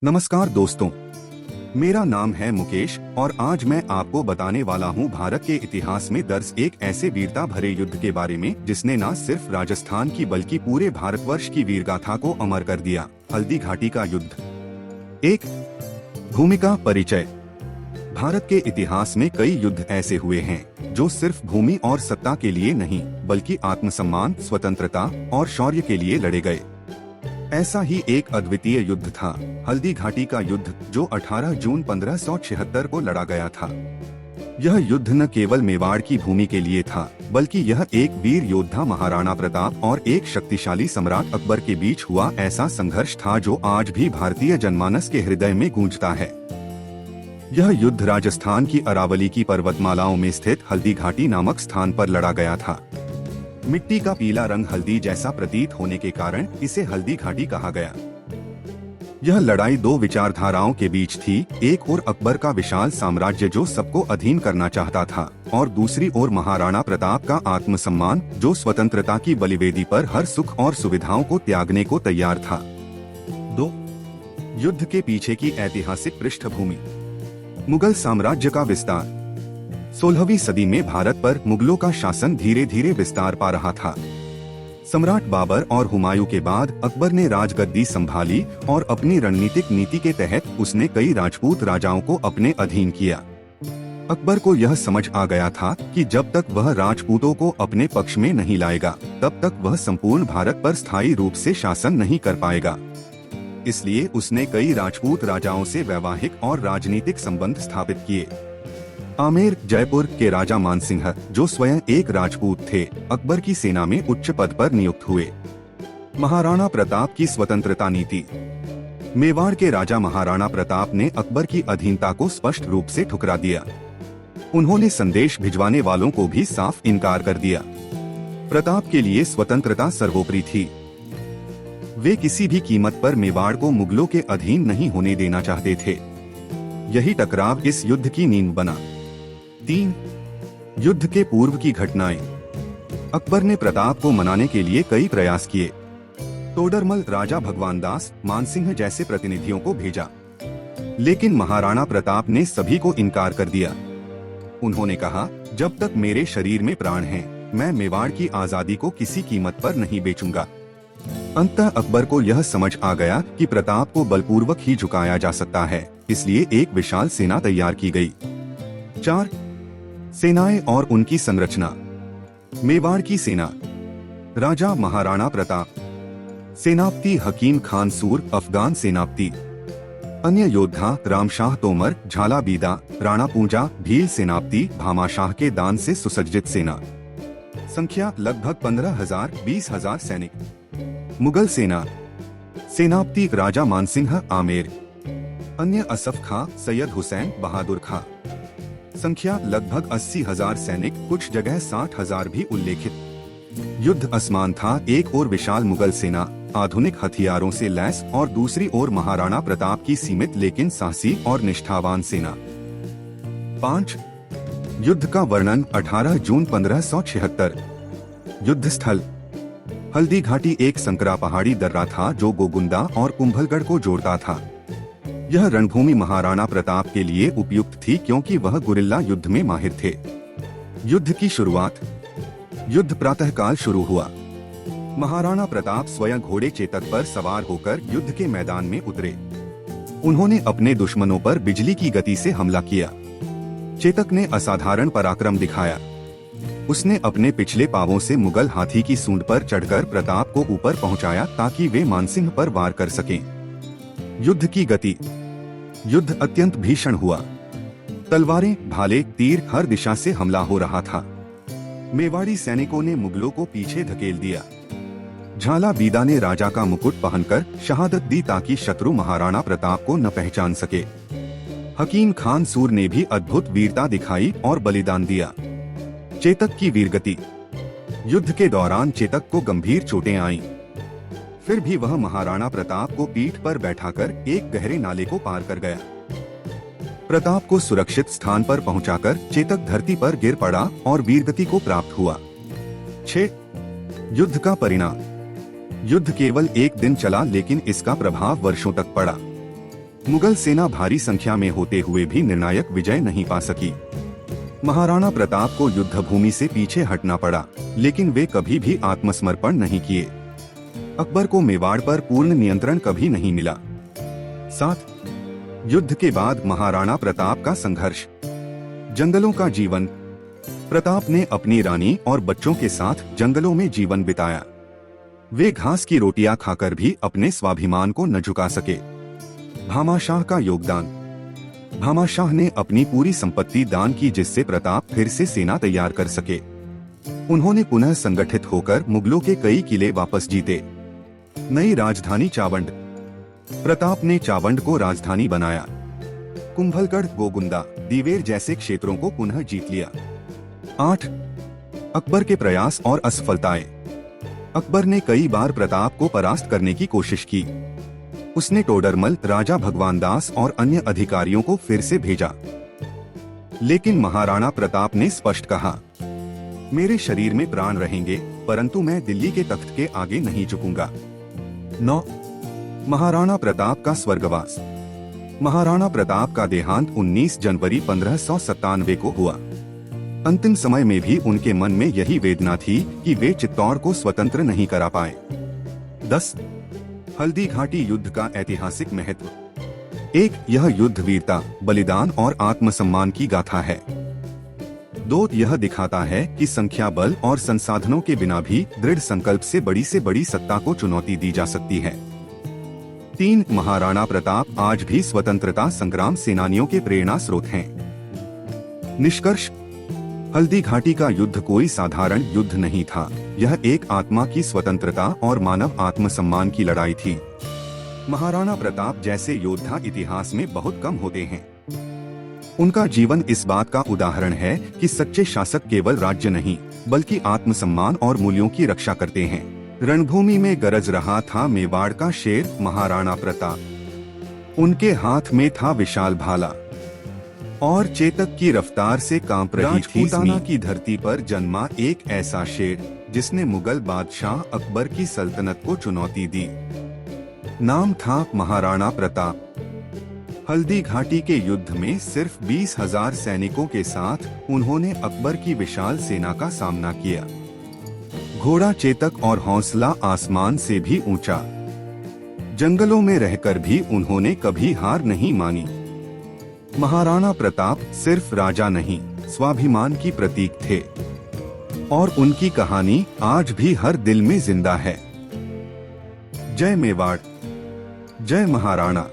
नमस्कार दोस्तों, मेरा नाम है मुकेश और आज मैं आपको बताने वाला हूं भारत के इतिहास में दर्ज एक ऐसे वीरता भरे युद्ध के बारे में जिसने न सिर्फ राजस्थान की बल्कि पूरे भारतवर्ष की वीरगाथा को अमर कर दिया। हल्दी घाटी का युद्ध। एक भूमिका परिचय। भारत के इतिहास में कई युद्ध ऐसे हुए हैं जो सिर्फ भूमि और सत्ता के लिए नहीं बल्कि आत्मसम्मान, स्वतंत्रता और शौर्य के लिए लड़े गए। ऐसा ही एक अद्वितीय युद्ध था हल्दी घाटी का युद्ध, जो 18 जून 1576 को लड़ा गया था। यह युद्ध न केवल मेवाड़ की भूमि के लिए था, बल्कि यह एक वीर योद्धा महाराणा प्रताप और एक शक्तिशाली सम्राट अकबर के बीच हुआ ऐसा संघर्ष था जो आज भी भारतीय जनमानस के हृदय में गूंजता है। यह युद्ध राजस्थान की अरावली की पर्वतमालाओं में स्थित हल्दी घाटी नामक स्थान पर लड़ा गया था। मिट्टी का पीला रंग हल्दी जैसा प्रतीत होने के कारण इसे हल्दी घाटी कहा गया। यह लड़ाई दो विचारधाराओं के बीच थी, एक ओर अकबर का विशाल साम्राज्य जो सबको अधीन करना चाहता था और दूसरी ओर महाराणा प्रताप का आत्मसम्मान जो स्वतंत्रता की बलिवेदी पर हर सुख और सुविधाओं को त्यागने को तैयार था। दो युद्ध के पीछे की ऐतिहासिक पृष्ठभूमि। मुगल साम्राज्य का विस्तार। 16वीं सदी में भारत पर मुगलों का शासन धीरे धीरे विस्तार पा रहा था। सम्राट बाबर और हुमायूं के बाद अकबर ने राजगद्दी संभाली और अपनी रणनीतिक नीति के तहत उसने कई राजपूत राजाओं को अपने अधीन किया। अकबर को यह समझ आ गया था कि जब तक वह राजपूतों को अपने पक्ष में नहीं लाएगा तब तक वह संपूर्ण भारत पर स्थायी रूप से शासन नहीं कर पाएगा। इसलिए उसने कई राजपूत राजाओं से वैवाहिक और राजनीतिक संबंध स्थापित किए। आमेर जयपुर के राजा मानसिंह, जो स्वयं एक राजपूत थे, अकबर की सेना में उच्च पद पर नियुक्त हुए। महाराणा प्रताप की स्वतंत्रता नीति। मेवाड़ के राजा महाराणा प्रताप ने अकबर की अधीनता को स्पष्ट रूप से ठुकरा दिया। उन्होंने संदेश भिजवाने वालों को भी साफ इनकार कर दिया। प्रताप के लिए स्वतंत्रता सर्वोपरि थी। वे किसी भी कीमत पर मेवाड़ को मुगलों के अधीन नहीं होने देना चाहते थे। यही टकराव इस युद्ध की नींव बना। 3 युद्ध के पूर्व की घटनाएं। अकबर ने प्रताप को मनाने के लिए कई प्रयास किए। तोडरमल, राजा भगवान दास, मानसिंह जैसे प्रतिनिधियों को भेजा, लेकिन महाराणा प्रताप ने सभी को इनकार कर दिया। उन्होंने कहा, जब तक मेरे शरीर में प्राण हैं, मैं मेवाड़ की आजादी को किसी कीमत पर नहीं बेचूंगा। अंततः अकबर को यह समझ आ गया कि प्रताप को बलपूर्वक ही झुकाया जा सकता है, इसलिए एक विशाल सेना तैयार की गई। 4 सेनाएं और उनकी संरचना। मेवाड़ की सेना। राजा महाराणा प्रताप। सेनापति हकीम खान सूर, अफगान सेनापति। अन्य योद्धा रामशाह तोमर, झाला बीदा, राणा पूंजा, भील सेनापति, भामाशाह के दान से सुसज्जित सेना। संख्या लगभग 15,000 20,000 सैनिक। मुगल सेना। सेनापति राजा मानसिंह, आमेर। अन्य असफ खां, सैयद हुसैन, बहादुर खां। संख्या लगभग 80,000 सैनिक, कुछ जगह 60,000 भी उल्लेखित। युद्ध आसमान था, एक ओर विशाल मुगल सेना आधुनिक हथियारों से लैस और दूसरी ओर महाराणा प्रताप की सीमित लेकिन साहसी और निष्ठावान सेना। 5 युद्ध का वर्णन। 18 जून 1576। युद्ध स्थल। हल्दी घाटी एक संकरा पहाड़ी दर्रा था जो गोगुंदा और कुंभलगढ़ को जोड़ता था। यह रणभूमि महाराणा प्रताप के लिए उपयुक्त थी क्योंकि वह गुरिल्ला युद्ध में माहिर थे। युद्ध की शुरुआत। युद्ध प्रातःकाल शुरू हुआ। महाराणा प्रताप स्वयं घोड़े चेतक पर सवार होकर युद्ध के मैदान में उतरे। उन्होंने अपने दुश्मनों पर बिजली की गति से हमला किया। चेतक ने असाधारण पराक्रम दिखाया। उसने अपने पिछले पांवों से मुगल हाथी की सूंड पर चढ़कर प्रताप को ऊपर पहुंचाया ताकि वे मानसिंह पर वार कर सकें। युद्ध की गति। युद्ध अत्यंत भीषण हुआ। तलवारें, भाले, तीर, हर दिशा से हमला हो रहा था। मेवाड़ी सैनिकों ने मुगलों को पीछे धकेल दिया। झाला बीदा ने राजा का मुकुट पहनकर शहादत दी ताकि शत्रु महाराणा प्रताप को न पहचान सके। हकीम खान सूर ने भी अद्भुत वीरता दिखाई और बलिदान दिया। चेतक की वीरगति। युद्ध के दौरान चेतक को गंभीर चोटें आईं। फिर भी वह महाराणा प्रताप को पीठ पर बैठाकर एक गहरे नाले को पार कर गया। प्रताप को सुरक्षित स्थान पर पहुंचाकर चेतक धरती पर गिर पड़ा और वीरगति को प्राप्त हुआ। 6 युद्ध का परिणाम। युद्ध केवल एक दिन चला लेकिन इसका प्रभाव वर्षों तक पड़ा। मुगल सेना भारी संख्या में होते हुए भी निर्णायक विजय नहीं पा सकी। महाराणा प्रताप को युद्ध भूमि से पीछे हटना पड़ा, लेकिन वे कभी भी आत्मसमर्पण नहीं किए। अकबर को मेवाड़ पर पूर्ण नियंत्रण कभी नहीं मिला। 7 युद्ध के बाद महाराणा प्रताप का संघर्ष। जंगलों का जीवन। प्रताप ने अपनी रानी और बच्चों के साथ जंगलों में जीवन बिताया। वे घास की रोटियां खाकर भी अपने स्वाभिमान को न झुका सके। भामाशाह का योगदान। भामाशाह ने अपनी पूरी संपत्ति दान की, जिससे प्रताप फिर से सेना तैयार कर सके। उन्होंने पुनः संगठित होकर मुगलों के कई किले वापस जीते। नई राजधानी चावंड। प्रताप ने चावंड को राजधानी बनाया। कुंभलगढ़, गोगुंदा, दीवेर जैसे क्षेत्रों को पुनः जीत लिया। 8 अकबर के प्रयास और असफलताएं। अकबर ने कई बार प्रताप को परास्त करने की कोशिश की। उसने टोडरमल, राजा भगवान दास और अन्य अधिकारियों को फिर से भेजा, लेकिन महाराणा प्रताप ने स्पष्ट कहा, मेरे शरीर में प्राण रहेंगे, परंतु मैं दिल्ली के तख्त के आगे नहीं झुकूंगा। 9 महाराणा प्रताप का स्वर्गवास। महाराणा प्रताप का देहांत 19 जनवरी 1597 को हुआ। अंतिम समय में भी उनके मन में यही वेदना थी कि वे चित्तौड़ को स्वतंत्र नहीं करा पाए। 10 हल्दी घाटी युद्ध का ऐतिहासिक महत्व। 1 यह युद्ध वीरता, बलिदान और आत्मसम्मान की गाथा है। 2 यह दिखाता है कि संख्या बल और संसाधनों के बिना भी दृढ़ संकल्प से बड़ी सत्ता को चुनौती दी जा सकती है। 3 महाराणा प्रताप आज भी स्वतंत्रता संग्राम सेनानियों के प्रेरणा स्रोत हैं। निष्कर्ष। हल्दी घाटी का युद्ध कोई साधारण युद्ध नहीं था। यह एक आत्मा की स्वतंत्रता और मानव आत्मसम्मान की लड़ाई थी। महाराणा प्रताप जैसे योद्धा इतिहास में बहुत कम होते हैं। उनका जीवन इस बात का उदाहरण है कि सच्चे शासक केवल राज्य नहीं, बल्कि आत्मसम्मान और मूल्यों की रक्षा करते हैं। रणभूमि में गरज रहा था मेवाड़ का शेर महाराणा प्रताप। उनके हाथ में था विशाल भाला और चेतक की रफ्तार से कांप रही थी। राजपूताना की धरती पर जन्मा एक ऐसा शेर जिसने मुगल बादशाह अकबर की सल्तनत को चुनौती दी। नाम था महाराणा प्रताप। हल्दी घाटी के युद्ध में सिर्फ 20,000 सैनिकों के साथ उन्होंने अकबर की विशाल सेना का सामना किया। घोड़ा चेतक और हौसला आसमान से भी ऊंचा। जंगलों में रहकर भी उन्होंने कभी हार नहीं मानी। महाराणा प्रताप सिर्फ राजा नहीं, स्वाभिमान की प्रतीक थे और उनकी कहानी आज भी हर दिल में जिंदा है। जय मेवाड़, जय महाराणा।